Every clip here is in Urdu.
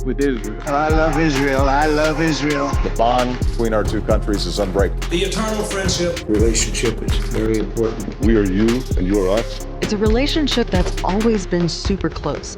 with Israel. I love Israel. I love Israel. The bond between our two countries is unbreakable. The eternal friendship. Relationship is very important. We are you and you are us. It's a relationship that's always been super close.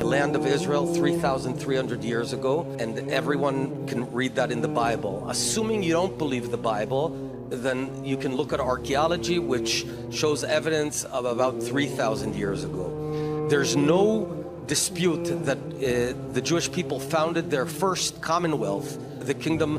The land of Israel 3,300 years ago, and everyone can read that in the Bible. Assuming you don't believe the Bible, then you can look at archaeology, which shows evidence of about 3,000 years ago. There's no dispute that the Jewish people founded their first commonwealth, the kingdom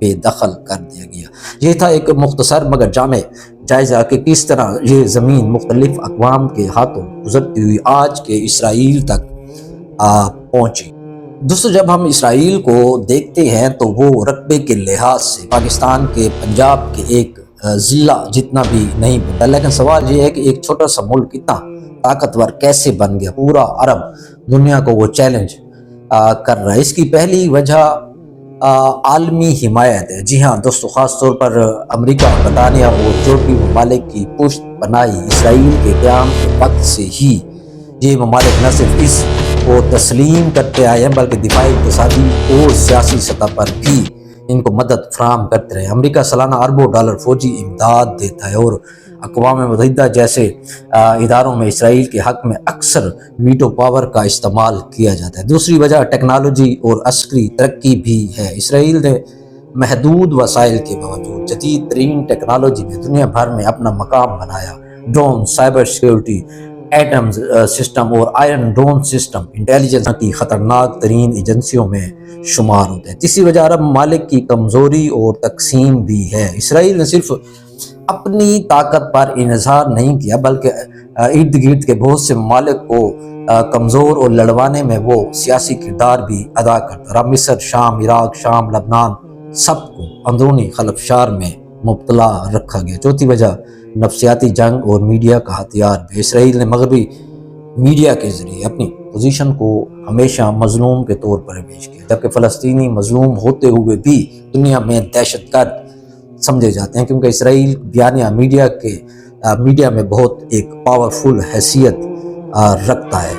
بے دخل کر دیا گیا۔ یہ تھا ایک مختصر مگر جامع جائزہ کہ کس طرح یہ زمین مختلف اقوام کے ہاتھوں گزرتی ہوئی آج کے اسرائیل تک پہنچی۔ دوستو جب ہم اسرائیل کو دیکھتے ہیں تو وہ رقبے کے لحاظ سے پاکستان کے پنجاب کے ایک ضلع جتنا بھی نہیں بنتا، لیکن سوال یہ ہے کہ ایک چھوٹا سا ملک اتنا طاقتور کیسے بن گیا، پورا عرب دنیا کو وہ چیلنج کر رہا ہے۔ اس کی پہلی وجہ عالمی حمایت ہے۔ جی ہاں دوستو، خاص طور پر امریکہ، برطانیہ اور یورپی ممالک کی پشت پناہی اسرائیل کے قیام کے وقت سے ہی یہ ممالک نہ صرف اس کو تسلیم کرتے آئے ہیں بلکہ دفاعی، اقتصادی اور سیاسی سطح پر بھی ان کو مدد فراہم کرتے رہے۔ امریکہ سالانہ اربوں ڈالر فوجی امداد دیتا ہے اور اقوام متحدہ جیسے اداروں میں اسرائیل کے حق میں اکثر ویٹو پاور کا استعمال کیا جاتا ہے۔ دوسری وجہ ٹیکنالوجی اور عسکری ترقی بھی ہے۔ اسرائیل نے محدود وسائل کے باوجود جدید ترین ٹیکنالوجی میں دنیا بھر میں اپنا مقام بنایا۔ Drone, cyber security, atom system اور آئرن ڈرون سسٹم انٹیلیجنس کی خطرناک ترین ایجنسیوں میں شمار ہوتے ہیں۔ تیسری وجہ عرب ممالک کی کمزوری اور تقسیم بھی ہے۔ اسرائیل نے صرف اپنی طاقت پر انحصار نہیں کیا بلکہ ارد گرد کے بہت سے ممالک کو کمزور اور لڑوانے میں وہ سیاسی کردار بھی ادا کرتا رہا۔ مصر، شام، عراق، شام، لبنان سب کو اندرونی خلفشار میں مبتلا رکھا گیا۔ چوتھی وجہ نفسیاتی جنگ اور میڈیا کا ہتھیار بھی۔ اسرائیل نے مغربی میڈیا کے ذریعے اپنی پوزیشن کو ہمیشہ مظلوم کے طور پر پیش کیا، جبکہ فلسطینی مظلوم ہوتے ہوئے بھی دنیا میں دہشت گرد سمجھے جاتے ہیں کیونکہ اسرائیل بیانیہ میڈیا میں بہت ایک پاورفل حیثیت رکھتا ہے۔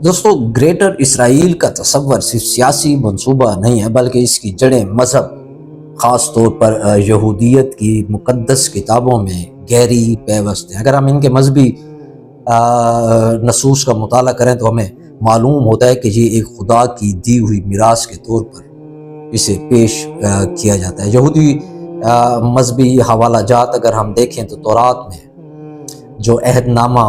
دوستو گریٹر اسرائیل کا تصور صرف سیاسی منصوبہ نہیں ہے بلکہ اس کی جڑیں مذہب، خاص طور پر یہودیت کی مقدس کتابوں میں گہری پیوست ہیں۔ اگر ہم ان کے مذہبی نصوص کا مطالعہ کریں تو ہمیں معلوم ہوتا ہے کہ یہ ایک خدا کی دی ہوئی میراث کے طور پر اسے پیش کیا جاتا ہے۔ یہودی مذہبی حوالہ جات اگر ہم دیکھیں تو تورات میں جو عہد نامہ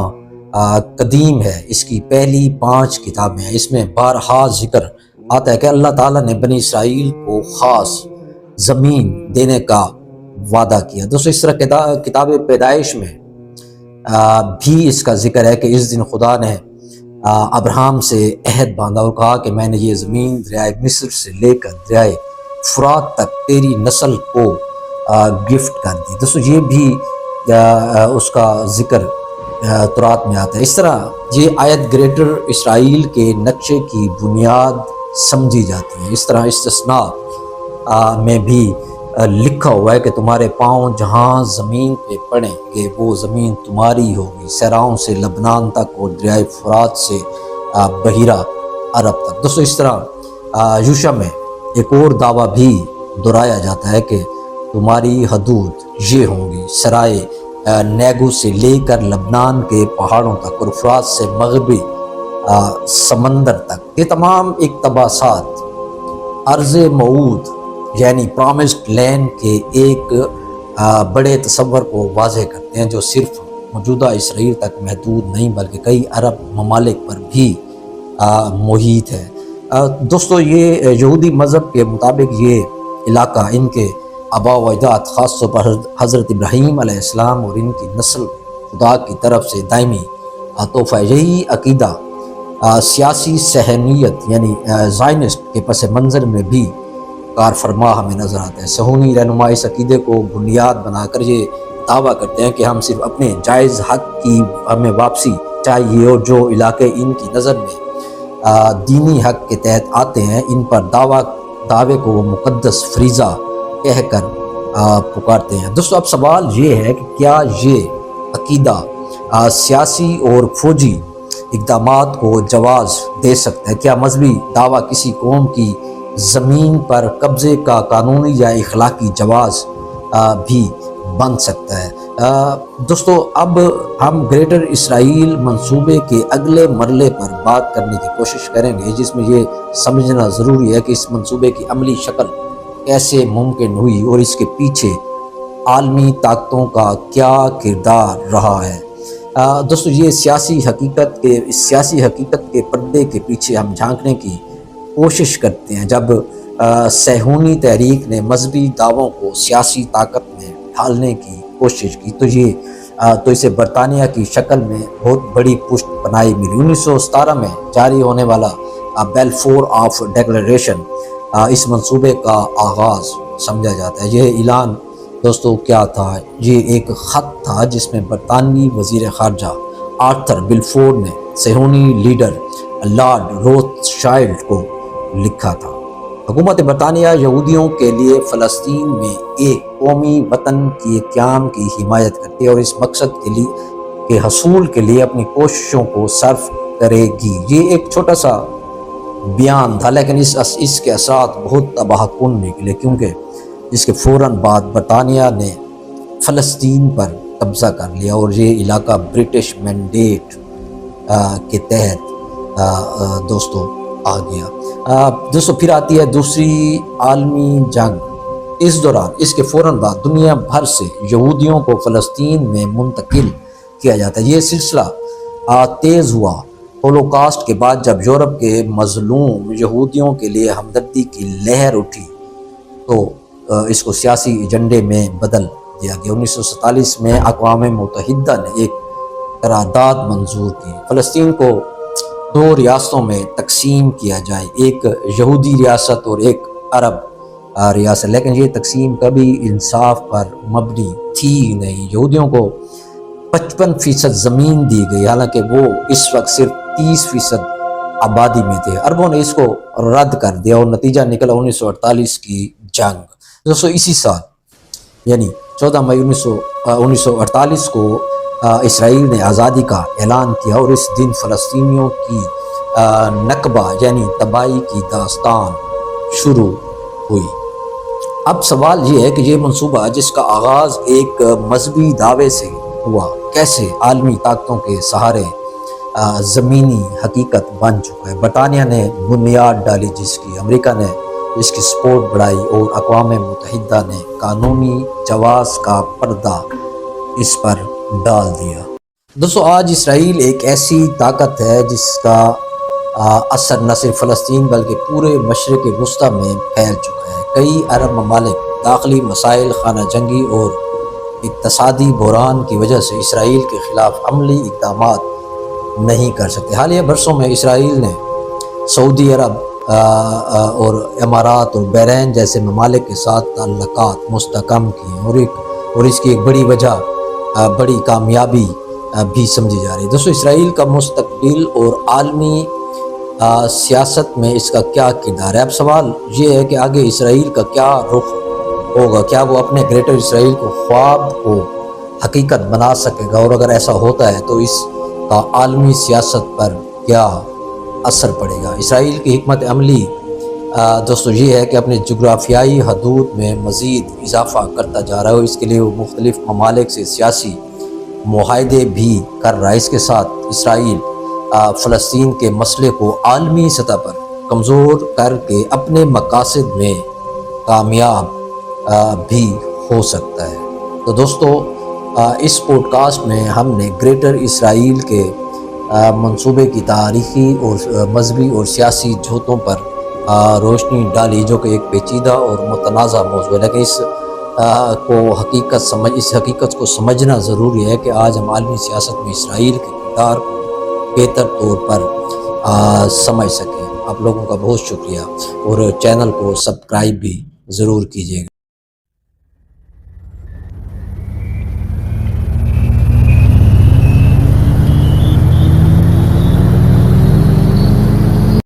قدیم ہے، اس کی پہلی 5 کتابیں ہیں، اس میں بارہا ذکر آتا ہے کہ اللہ تعالیٰ نے بنی اسرائیل کو خاص زمین دینے کا وعدہ کیا۔ دوستو اس طرح کتاب پیدائش میں بھی اس کا ذکر ہے کہ اس دن خدا نے ابراہم سے عہد باندھا اور کہا کہ میں نے یہ زمین دریائے مصر سے لے کر دریائے فرات تک تیری نسل کو گفٹ کر دی۔ دوستو یہ بھی اس کا ذکر تورات میں آتا ہے۔ اس طرح یہ آیت گریٹر اسرائیل کے نقشے کی بنیاد سمجھی جاتی ہے۔ اس طرح استثناء میں بھی لکھا ہوا ہے کہ تمہارے پاؤں جہاں زمین پہ پڑیں گے وہ زمین تمہاری ہوگی، صحراؤں سے لبنان تک اور دریائے فرات سے بحیرہ عرب تک۔ دوستو اس طرح یوشع میں ایک اور دعویٰ بھی دہرایا جاتا ہے کہ تمہاری حدود یہ ہوں گی، سرائے نیگو سے لے کر لبنان کے پہاڑوں تک اور فرات سے مغربی سمندر تک۔ یہ تمام اقتباسات ارض موعود یعنی پرامسڈ لینڈ کے ایک بڑے تصور کو واضح کرتے ہیں جو صرف موجودہ اسرائیل تک محدود نہیں بلکہ کئی عرب ممالک پر بھی محیط ہے۔ دوستو یہ یہودی مذہب کے مطابق یہ علاقہ ان کے آباء و اجداد خاص طور پر حضرت ابراہیم علیہ السلام اور ان کی نسل خدا کی طرف سے دائمی تحفہ ہے۔ یہی عقیدہ سیاسی صہیونیت یعنی زائنسٹ کے پس منظر میں بھی کار فرما ہمیں نظر آتا ہے۔ صہیونی رہنما اس عقیدے کو بنیاد بنا کر یہ دعویٰ کرتے ہیں کہ ہم صرف اپنے جائز حق کی ہمیں واپسی چاہیے اور جو علاقے ان کی نظر میں دینی حق کے تحت آتے ہیں ان پر دعوے کو وہ مقدس فریضہ کہہ کر پکارتے ہیں۔ دوستو اب سوال یہ ہے کہ کیا یہ عقیدہ سیاسی اور فوجی اقدامات کو جواز دے سکتا ہے؟ کیا مذہبی دعویٰ کسی قوم کی زمین پر قبضے کا قانونی یا اخلاقی جواز بھی بن سکتا ہے؟ دوستو اب ہم گریٹر اسرائیل منصوبے کے اگلے مرحلے پر بات کرنے کی کوشش کریں گے جس میں یہ سمجھنا ضروری ہے کہ اس منصوبے کی عملی شکل کیسے ممکن ہوئی اور اس کے پیچھے عالمی طاقتوں کا کیا کردار رہا ہے۔ دوستو یہ سیاسی حقیقت کے پردے کے پیچھے ہم جھانکنے کی کوشش کرتے ہیں. جب صہیونی تحریک نے مذہبی دعووں کو سیاسی طاقت میں ڈھالنے کی کوشش کی تو اسے برطانیہ کی شکل میں بہت بڑی پشت پناہی ملی. 1917 میں جاری ہونے والا بیلفور آف ڈیکلریشن اس منصوبے کا آغاز سمجھا جاتا ہے. یہ اعلان دوستو کیا تھا؟ یہ ایک خط تھا جس میں برطانوی وزیر خارجہ آرتھر بلفور نے صہیونی لیڈر لارڈ روتھ شائلڈ کو لکھا تھا. حکومت برطانیہ یہودیوں کے لیے فلسطین میں ایک قومی وطن کے قیام کی حمایت کرتی ہے اور اس مقصد کے حصول کے لیے اپنی کوششوں کو صرف کرے گی. یہ ایک چھوٹا سا بیان تھا لیکن اس کے اثرات بہت تباہ کن نکلے، کیونکہ اس کے فوراً بعد برطانیہ نے فلسطین پر قبضہ کر لیا اور یہ علاقہ برٹش مینڈیٹ کے تحت دوستو آ گیا. دوستو پھر آتی ہے دوسری عالمی جنگ. اس دوران اس کے فوراً بعد دنیا بھر سے یہودیوں کو فلسطین میں منتقل کیا جاتا ہے. یہ سلسلہ تیز ہوا ہولوکاسٹ کے بعد جب یورپ کے مظلوم یہودیوں کے لیے ہمدردی کی لہر اٹھی تو اس کو سیاسی ایجنڈے میں بدل دیا گیا. 1947 میں اقوام متحدہ نے ایک قرارداد منظور کی. فلسطین کو 2 ریاستوں میں تقسیم کیا جائے، ایک یہودی ریاست اور ایک عرب ریاست، لیکن یہ تقسیم کبھی انصاف پر مبنی تھی نہیں. یہودیوں کو 55% زمین دی گئی، حالانکہ وہ اس وقت صرف 30% آبادی میں تھے. عربوں نے اس کو رد کر دیا اور نتیجہ نکلا 1948 کی جنگ. دوستو اسی سال یعنی 14 مئی 1948 کو اسرائیل نے آزادی کا اعلان کیا اور اس دن فلسطینیوں کی نکبہ یعنی تباہی کی داستان شروع ہوئی. اب سوال یہ ہے کہ یہ منصوبہ جس کا آغاز ایک مذہبی دعوے سے ہوا کیسے عالمی طاقتوں کے سہارے زمینی حقیقت بن چکا ہے. برطانیہ نے بنیاد ڈالی جس کی، امریکہ نے اس کی سپورٹ بڑھائی اور اقوام متحدہ نے قانونی جواز کا پردہ اس پر ڈال دیا. دوستو آج اسرائیل ایک ایسی طاقت ہے جس کا اثر نہ صرف فلسطین بلکہ پورے مشرق وسطی میں پھیل چکا ہے. کئی عرب ممالک داخلی مسائل، خانہ جنگی اور اقتصادی بحران کی وجہ سے اسرائیل کے خلاف عملی اقدامات نہیں کر سکتے. حالیہ برسوں میں اسرائیل نے سعودی عرب اور امارات اور بحرین جیسے ممالک کے ساتھ تعلقات مستحکم کیے اور اس کی ایک بڑی وجہ بڑی کامیابی بھی سمجھی جا رہی ہے. دوستو اسرائیل کا مستقبل اور عالمی سیاست میں اس کا کیا کردار ہے؟ اب سوال یہ ہے کہ آگے اسرائیل کا کیا رخ ہوگا؟ کیا وہ اپنے گریٹر اسرائیل کو خواب کو حقیقت بنا سکے گا؟ اور اگر ایسا ہوتا ہے تو اس کا عالمی سیاست پر کیا اثر پڑے گا؟ اسرائیل کی حکمت عملی دوستو یہ ہے کہ اپنے جغرافیائی حدود میں مزید اضافہ کرتا جا رہا ہے اور اس کے لیے وہ مختلف ممالک سے سیاسی معاہدے بھی کر رہا ہے. اس کے ساتھ اسرائیل فلسطین کے مسئلے کو عالمی سطح پر کمزور کر کے اپنے مقاصد میں کامیاب بھی ہو سکتا ہے. تو دوستو اس پوڈ کاسٹ میں ہم نے گریٹر اسرائیل کے منصوبے کی تاریخی اور مذہبی اور سیاسی جھوتوں پر روشنی ڈالی جو کہ ایک پیچیدہ اور متنازع موضوع ہے، لیکن اس حقیقت کو سمجھنا ضروری ہے کہ آج ہم عالمی سیاست میں اسرائیل کے کردار کو بہتر طور پر سمجھ سکیں. آپ لوگوں کا بہت شکریہ اور چینل کو سبسکرائب بھی ضرور کیجیے گا.